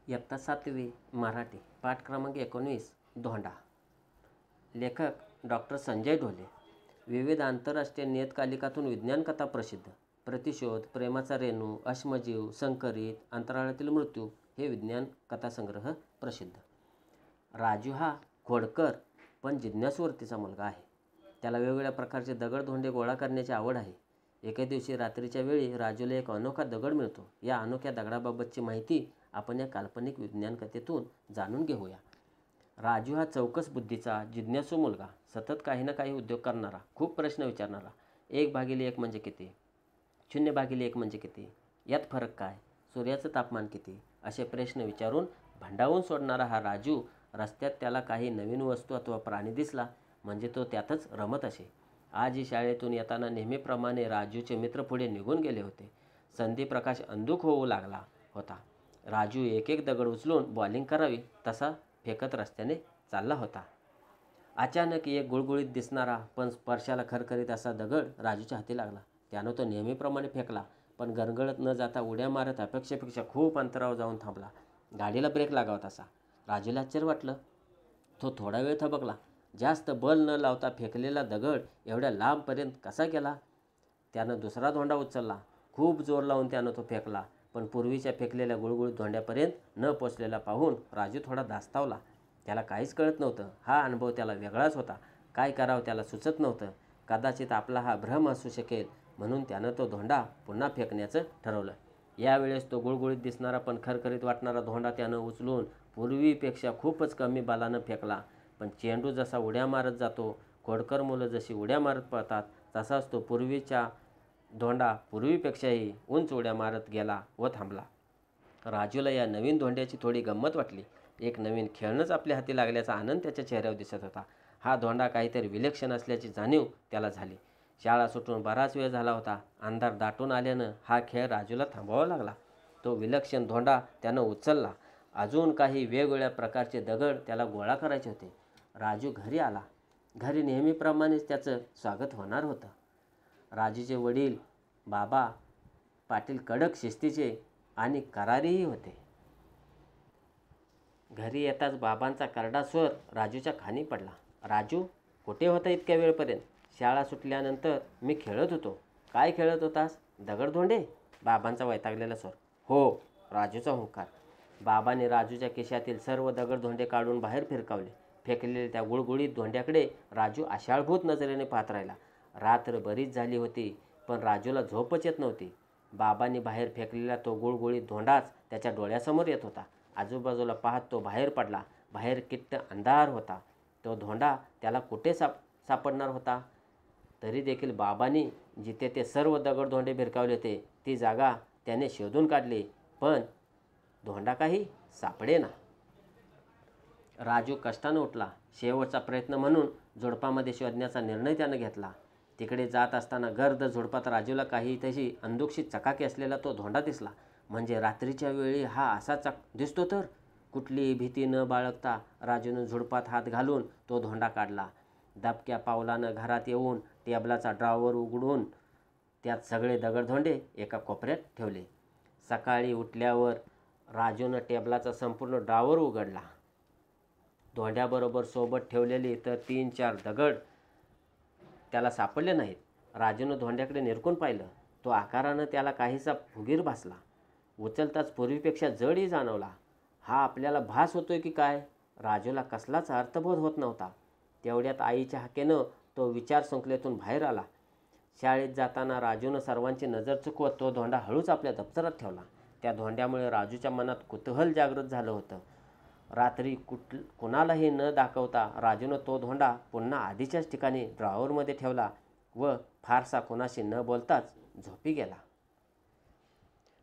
इयत्ता 7वी मराठी पाठ क्रमांक 19 धोंडा. लेखक डॉक्टर संजय ढोले. विविध आंतरराष्ट्रीय नियतकालिकातून विज्ञान कथा प्रसिद्ध. प्रतिशोध, प्रेमाचा रेणू, अश्मजीव, संकरित, अंतराळातील मृत्यू हे विज्ञान कथासंग्रह प्रसिद्ध. राजू हा खोडकर पण जिज्ञासूवृत्तीचा मुलगा आहे. त्याला वेगवेगळ्या प्रकारचे दगडधोंडे गोळा करण्याची आवड आहे. एके दिवशी रात्रीच्या वेळी राजूला एक अनोखा दगड मिळतो. या अनोख्या दगडाबाबतची माहिती आपण या काल्पनिक विज्ञान कथेतून जाणून घेऊया. राजू हा चौकस बुद्धीचा जिज्ञासू मुलगा, सतत काही ना काही उद्योग करणारा, खूप प्रश्न विचारणारा. 1/1 म्हणजे किती, 0/1 म्हणजे किती, यात फरक काय, सूर्याचं तापमान किती, असे प्रश्न विचारून भंडावून सोडणारा हा राजू. रस्त्यात त्याला काही नवीन वस्तू अथवा प्राणी दिसला म्हणजे तो त्यातच रमत असे. आजही शाळेतून येताना नेहमीप्रमाणे राजूचे मित्र पुढे निघून गेले होते. संधीप्रकाश अंधुक होऊ लागला होता. राजू एक एक दगड उचलून बॉलिंग करावी तसा फेकत रस्त्याने चालला होता. अचानक एक गुळगुळीत दिसणारा पण स्पर्शाला खरखरीत असा दगड राजूच्या हाती लागला. त्यानं तो नेहमीप्रमाणे फेकला, पण गरगळत न जाता उड्या मारत अपेक्षेपेक्षा खूप अंतरावर जाऊन थांबला. गाडीला ब्रेक लागावा तसा. राजूला आश्चर्य वाटलं. तो थोडा वेळ थबकला. जास्त बल न लावता फेकलेला दगड एवढ्या लांबपर्यंत कसा गेला? त्यानं दुसरा धोंडा उचलला. खूप जोर लावून त्यानं तो फेकला, पण पूर्वीच्या फेकलेल्या गुळगुळीत धोंड्यापर्यंत न पोचलेला पाहून राजू थोडा धास्तावला. त्याला काहीच कळत नव्हतं. हा अनुभव त्याला वेगळाच होता. काय करावं त्याला सुचत नव्हतं. कदाचित आपला हा भ्रम असू शकेल म्हणून त्यानं तो धोंडा पुन्हा फेकण्याचं ठरवलं. यावेळेस तो गुळगुळीत दिसणारा पण खरखरीत वाटणारा धोंडा त्यानं उचलून पूर्वीपेक्षा खूपच कमी बलानं फेकला. पण चेंडू जसा उड्या मारत जातो, खोडकर मुलं जशी उड्या मारत पळतात, तसाच तो पूर्वीचा धोंडा पूर्वीपेक्षाही उंच उड्या मारत गेला व थांबला. राजूला या नवीन धोंड्याची थोडी गंमत वाटली. एक नवीन खेळणंच आपल्या हाती लागल्याचा आनंद त्याच्या चेहऱ्यावर दिसत होता. हा धोंडा काहीतरी विलक्षण असल्याची जाणीव त्याला झाली. शाळा सुटून बराच वेळ झाला होता. अंधार दाटून आल्यानं हा खेळ राजूला थांबवावा लागला. तो विलक्षण धोंडा त्यानं उचलला. अजून काही वेगवेगळ्या प्रकारचे दगड त्याला गोळा करायचे होते. राजू घरी आला. घरी नेहमीप्रमाणेच त्याचं स्वागत होणार होतं. राजूचे वडील बाबा पाटील कडक शिस्तीचे आणि करारीही होते. घरी येताच बाबांचा करडा स्वर राजूच्या कानी पडला. राजू, कुठे होता इतक्या वेळपर्यंत? शाळा सुटल्यानंतर मी खेळत होतो. काय खेळत होतास? दगडधोंडे? बाबांचा वैतागलेला स्वर. हो, राजूचा हुंकार. बाबांनी राजूच्या खिशातील सर्व दगडधोंडे काढून बाहेर फिरकावले. फेकलेल्या त्या गुळगुळीत धोंड्याकडे राजू आशाळभूत नजरेने पाहत राहिला. रात्र बरीच झाली होती, पण राजूला झोपच येत नव्हती. बाबांनी बाहेर फेकलेला तो गुळगुळीत धोंडाच त्याच्या डोळ्यासमोर येत होता. आजूबाजूला पाहत तो बाहेर पडला. बाहेर किट्ट अंधार होता. तो धोंडा त्याला कुठे सापडणार होता? तरी देखील बाबांनी जिथे ते सर्व दगडधोंडे भिरकावले होते ती जागा त्याने शोधून काढली, पण धोंडा काही सापडेना. राजू कष्टानं उठला. शेवटचा प्रयत्न म्हणून झुडपामध्ये शोधण्याचा निर्णय त्यानं घेतला. तिकडे जात असताना गर्द झुडपात राजूला काही तशी अंधुकशी चकाकी असलेला तो धोंडा दिसला. म्हणजे रात्रीच्या वेळी हा असा दिसतो तर? कुठलीही भीती न बाळगता राजूनं झुडपात हात घालून तो धोंडा काढला. दबक्या पावलानं घरात येऊन टेबलाचा ड्रॉवर उघडून त्यात सगळे दगडधोंडे एका कोपऱ्यात ठेवले. सकाळी उठल्यावर राजूनं टेबलाचा संपूर्ण ड्रॉवर उघडला. धोंड्याबरोबर सोबत ठेवलेले इतर 3-4 दगड त्याला सापडले नाहीत. राजूनं धोंड्याकडे निरखून पाहिलं. तो आकारानं त्याला काहीसा फुगीर भासला. उचलताच पूर्वीपेक्षा जडही जाणवला. हा आपल्याला भास होतोय की काय? राजूला कसलाच अर्थबोध होत नव्हता. तेवढ्यात आईच्या हाकेनं तो विचारसंकुलातून बाहेर आला. शाळेत जाताना राजूनं सर्वांची नजर चुकवत तो धोंडा हळूच आपल्या दप्तरात ठेवला. त्या धोंड्यामुळे राजूच्या मनात कुतूहल जागृत झालं होतं. रात्री कुणालाही न दाखवता राजूनं तो धोंडा पुन्हा आधीच्याच ठिकाणी ड्रॉवरमध्ये ठेवला व फारसा कुणाशी न बोलताच झोपी गेला.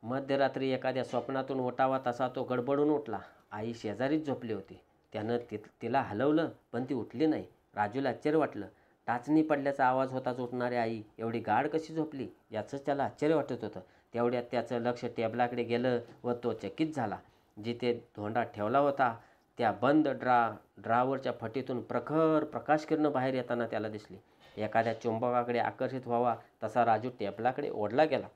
मध्यरात्री एखाद्या स्वप्नातून उठावा तसा तो गडबडून उठला. आई शेजारीच झोपली होती. त्यानं तिला हलवलं, पण ती उठली नाही. राजूला आश्चर्य वाटलं. टाचणी पडल्याचा आवाज होताच उठणारी आई एवढी गाढ कशी झोपली याचंच त्याला आश्चर्य वाटत होतं. तेवढ्यात त्याचं लक्ष टेबलाकडे गेलं व तो चकित झाला. जिथे धोंडा ठेवला होता त्या बंद ड्रॉवरच्या फटीतून प्रखर प्रकाशकिरणं बाहेर येताना त्याला दिसली. एखाद्या चुंबकाकडे आकर्षित व्हावा तसा राजू टेबलाकडे ओढला गेला.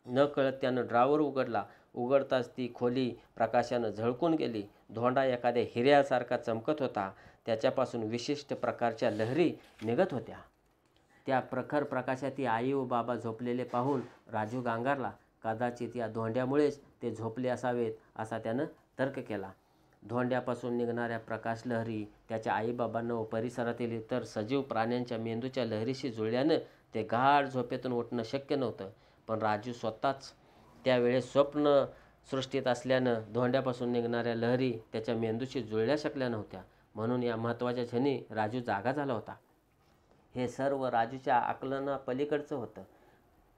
न कळत त्यानं ड्रॉवर उघडला उघडताच ती खोली प्रकाशानं झळकून गेली. धोंडा एखाद्या हिऱ्यासारखा चमकत होता. त्याच्यापासून विशिष्ट प्रकारच्या लहरी निघत होत्या. त्या प्रखर प्रकाशात आई व बाबा झोपलेले पाहून राजू गांगारला. कदाचित या धोंड्यामुळेच ते झोपले असावेत असा त्यानं तर्क केला. धोंड्यापासून निघणाऱ्या प्रकाशलहरी त्याच्या आईबाबांना व परिसरातील इतर सजीव प्राण्यांच्या मेंदूच्या लहरीशी जुळल्यानं ते गाढ झोपेतून उठणं शक्य नव्हतं. पण राजू स्वतःच त्यावेळेस स्वप्न सृष्टीत असल्यानं धोंड्यापासून निघणाऱ्या लहरी त्याच्या मेंदूशी जुळल्या शकल्या नव्हत्या. म्हणून या महत्त्वाच्या क्षणी राजू जागा झाला होता. हे सर्व राजूच्या आकलनापलीकडचं होतं.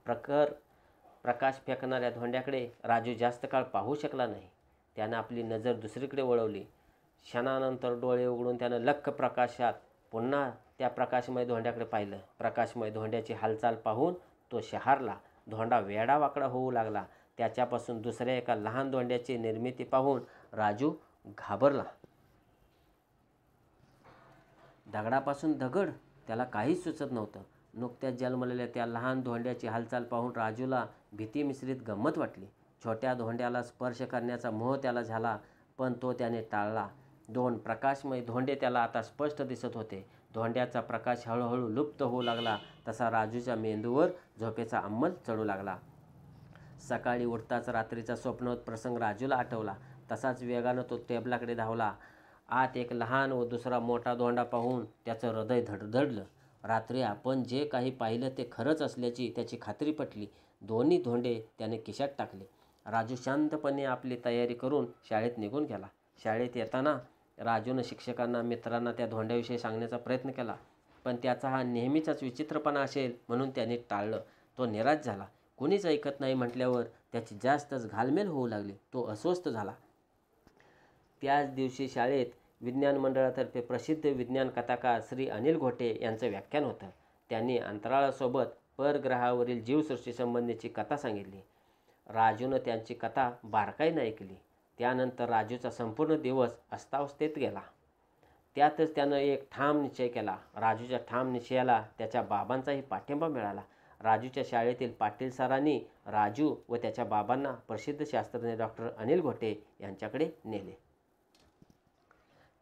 प्रखर प्रकाश फेकणाऱ्या धोंड्याकडे राजू जास्त काळ पाहू शकला नाही. त्यानं आपली नजर दुसरीकडे वळवली. क्षणानंतर डोळे उघडून त्यानं लख्ख प्रकाशात पुन्हा त्या प्रकाशमय धोंड्याकडे पाहिलं. प्रकाशमय धोंड्याची हालचाल पाहून तो शहारला. धोंडा वेडावाकडा होऊ लागला. त्याच्यापासून दुसऱ्या एका लहान धोंड्याची निर्मिती पाहून राजू घाबरला. दगडापासून दगड, त्याला काहीच सुचत नव्हतं. नुकत्याच जन्मलेल्या त्या लहान धोंड्याची हालचाल पाहून राजूला भीतीमिश्रित गंमत वाटली. छोट्या धोंड्याला स्पर्श करण्याचा मोह त्याला झाला, पण तो त्याने टाळला. 2 प्रकाशमय धोंडे त्याला आता स्पष्ट दिसत होते. धोंड्याचा प्रकाश हळूहळू लुप्त होऊ लागला तसा राजूच्या मेंदूवर झोपेचा अंमल चढू लागला. सकाळी उठताच रात्रीचा स्वप्नवत प्रसंग राजूला आठवला. तसाच वेगानं तो टेबलाकडे धावला. आत एक लहान व दुसरा मोठा धोंडा पाहून त्याचं हृदय धडधडलं. रात्री आपण जे काही पाहिलं ते खरंच असल्याची त्याची खात्री पटली. दोन्ही धोंडे त्याने खिशात टाकले. राजू शांतपणे आपली तयारी करून शाळेत निघून गेला. शाळेत येताना राजूनं शिक्षकांना, मित्रांना त्या धोंड्याविषयी सांगण्याचा प्रयत्न केला, पण त्याचा हा नेहमीचाच विचित्रपणा असेल म्हणून त्याने टाळलं. तो निराश झाला. कुणीच ऐकत नाही म्हटल्यावर त्याची जास्तच घालमेल होऊ लागली. तो अस्वस्थ झाला. त्याच दिवशी शाळेत विज्ञान मंडळातर्फे प्रसिद्ध विज्ञान कथाकार श्री अनिल घोटे यांचं व्याख्यान होतं. त्यांनी अंतराळासोबत परग्रहावरील जीवसृष्टीसंबंधीची कथा सांगितली. राजूनं त्यांची कथा बारकाईनं ऐकली. त्यानंतर राजूचा संपूर्ण दिवस अस्ताव्यस्तेत गेला. त्यातच त्यानं एक ठाम निश्चय केला. राजूच्या ठाम निश्चयाला त्याच्या बाबांचाही पाठिंबा मिळाला. राजूच्या शाळेतील पाटील सरांनी राजू व त्याच्या बाबांना प्रसिद्ध शास्त्रज्ञ डॉक्टर अनिल घोटे यांच्याकडे नेले.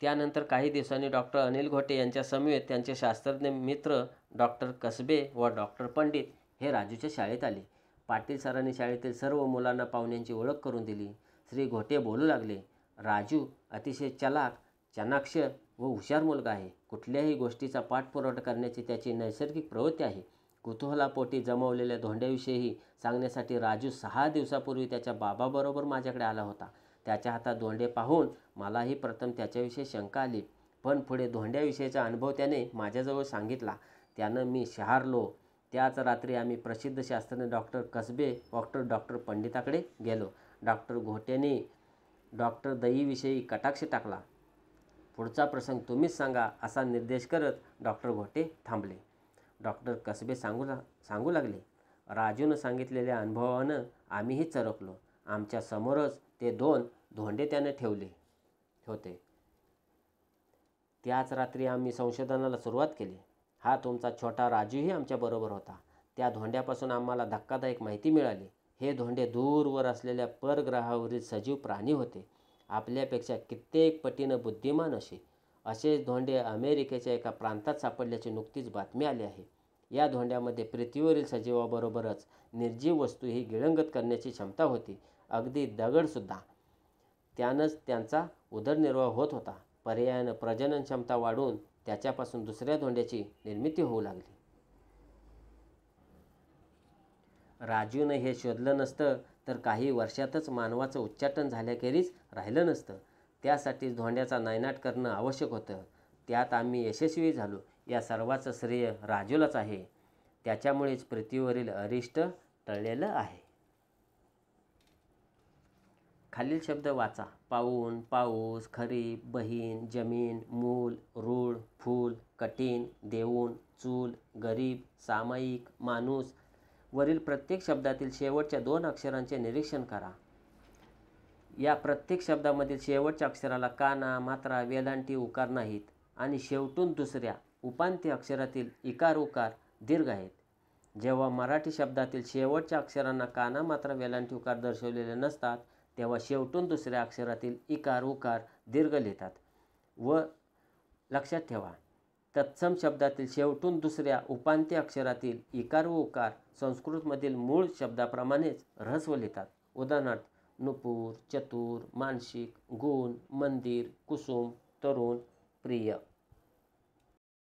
त्यानंतर काही दिवसांनी डॉक्टर अनिल घोटे यांच्या समवेत त्यांचे शास्त्रज्ञ मित्र डॉक्टर कसबे व डॉक्टर पंडित हे राजूच्या शाळेत आले. पाटील सरांनी शाळेतील सर्व मुलांना पाहुण्यांची ओळख करून दिली. श्री घोटे बोलू लागले, राजू अतिशय चलाक, चाणाक्ष व हुशार मुलगा आहे. कुठल्याही गोष्टीचा पाठपुरावा करण्याची त्याची नैसर्गिक प्रवृत्ती आहे. कुतूहलापोटी जमवलेल्या धोंड्याविषयी सांगण्यासाठी राजू 6 दिवसापूर्वी त्याच्या बाबाबरोबर माझ्याकडे आला होता. त्याच्या हातात धोंडे पाहून मलाही प्रथम त्याच्याविषयी शंका आली, पण पुढे धोंड्याविषयीचा अनुभव त्याने माझ्याजवळ सांगितला. त्यानं मी शहारलो. त्याच रात्री आम्ही प्रसिद्ध शास्त्रज्ञ डॉक्टर कसबे डॉक्टर पंडिताकडे गेलो. डॉक्टर घोटेने डॉक्टर दहीविषयी कटाक्ष टाकला. पुढचा प्रसंग तुम्हीच सांगा असा निर्देश करत डॉक्टर घोटे थांबले. डॉक्टर कसबे सांगू लागले, राजूनं सांगितलेल्या अनुभवानं आम्हीही चरकलो. आमच्या समोरच ते 2 धोंडे त्याने ठेवले होते. त्याच रात्री आम्ही संशोधनाला सुरुवात केली. हा तुमचा छोटा राजूही आमच्याबरोबर होता. त्या धोंड्यापासून आम्हाला धक्कादायक माहिती मिळाली. हे धोंडे दूरवर असलेल्या परग्रहावरील सजीव प्राणी होते. आपल्यापेक्षा कित्येक पटीनं बुद्धिमान असेच धोंडे अमेरिकेच्या एका प्रांतात सापडल्याची नुकतीच बातमी आली आहे. या धोंड्यामध्ये पृथ्वीवरील सजीवाबरोबरच निर्जीव वस्तूही गिळंगत करण्याची क्षमता होती. अगदी दगडसुद्धा. त्यानंच त्यांचा उदरनिर्वाह होत होता. पर्यायानं प्रजनन क्षमता वाढून त्याच्यापासून दुसऱ्या धोंड्याची निर्मिती होऊ लागली. राजूनं हे शोधलं नसतं तर काही वर्षातच मानवाचं उच्चाटन झाल्याखेरीज राहिलं नसतं. त्यासाठीच धोंड्याचा नायनाट करणं आवश्यक होतं. त्यात आम्ही यशस्वी झालो. या सर्वाचं श्रेय राजूलाच आहे. त्याच्यामुळेच पृथ्वीवरील अरिष्ट टळलेलं आहे. खालील शब्द वाचा. पाऊण, पाऊस, खरीप, बहीण, जमीन, मूल, रूळ, फूल, कठीण, देऊन, चूल, गरीब, सामायिक, माणूस. वरील प्रत्येक शब्दातील शेवटच्या 2 अक्षरांचे निरीक्षण करा. या प्रत्येक शब्दामधील शेवटच्या अक्षराला काना, मात्रा, वेलांटी, उकार नाहीत आणि शेवटून दुसऱ्या उपांत्य अक्षरातील इकार, उकार, दीर्घ आहेत. जेव्हा मराठी शब्दातील शेवटच्या अक्षरांना काना मात्रा वेलांटी उकार दर्शवलेले नसतात तेव्हा शेवटून दुसऱ्या अक्षरातील इकार उकार दीर्घ लिहितात. व लक्षात ठेवा, तत्सम शब्दातील शेवटून दुसऱ्या उपांत्य अक्षरातील इकार व उकार संस्कृतमधील मूळ शब्दाप्रमाणेच ऱ्हस्व लिहितात. उदाहरणार्थ नुपूर, चतुर, मानसिक, गुण, मंदिर, कुसुम, तरुण, प्रिय.